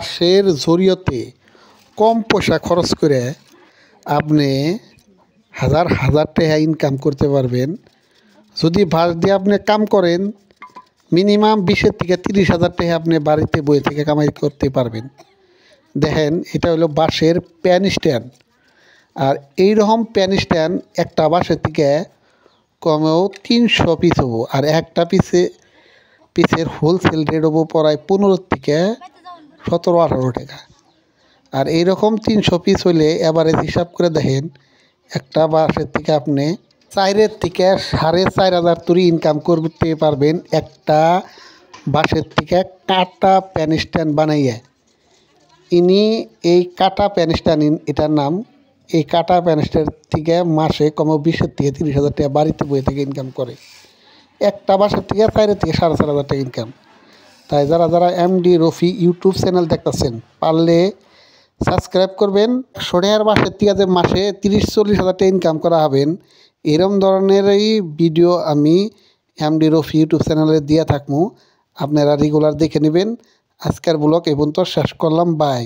বাঁশের জরিয়তে কম পয়সা খরচ করে আপনি হাজার হাজার টাকা ইনকাম করতে পারবেন। যদি বাঁশ দিয়ে আপনি কাম করেন মিনিমাম 20 থেকে 30,000 টাকা আপনি বাড়িতে বসে থেকে কামাই করতে পারবেন। দেখেন এটা হলো বাঁশের প্যান স্ট্যান্ড। আর এইরকম প্যান স্ট্যান্ড একটা বাঁশের থেকে কমেও 300 পিস হবো। আর একটা পিসের হোলসেল রেট হবো প্রায় 15 থেকে 17-18 টাকা। আর এইরকম 300 পিস হইলে এভারেজ হিসাব করে দেখেন একটা বাঁশের থেকে আপনি 4 থেকে 4,500 তৈরি ইনকাম করতে পারবেন একটা বাঁশের থেকে কাটা প্যান স্ট্যান্ড বানাইয়া। এই কাটা প্যান স্ট্যান্ড এটার নাম। এই কাটা প্যান স্ট্যান্ড থেকে মাসে কমও 20 থেকে 30,000 টাকা বাড়িতে বসে থেকে ইনকাম করে। একটা বাঁশের থেকে 4 থেকে 4,500 টাকা ইনকাম। তাই যারা এমডি রফি ইউটিউব চ্যানেল দেখতেছেন পারলে সাবস্ক্রাইব করবেন। 100 টাকার বাঁশের থেকে যে মাসে 30-40,000 টাকা ইনকাম করা হবেন এরম ধরনেরই ভিডিও আমি এমডি রফি ইউটিউব চ্যানেলে দিয়ে থাকবো। আপনারা রেগুলার দেখে নেবেন। আজকের ব্লগ এই পর্যন্ত শেষ করলাম। বাই।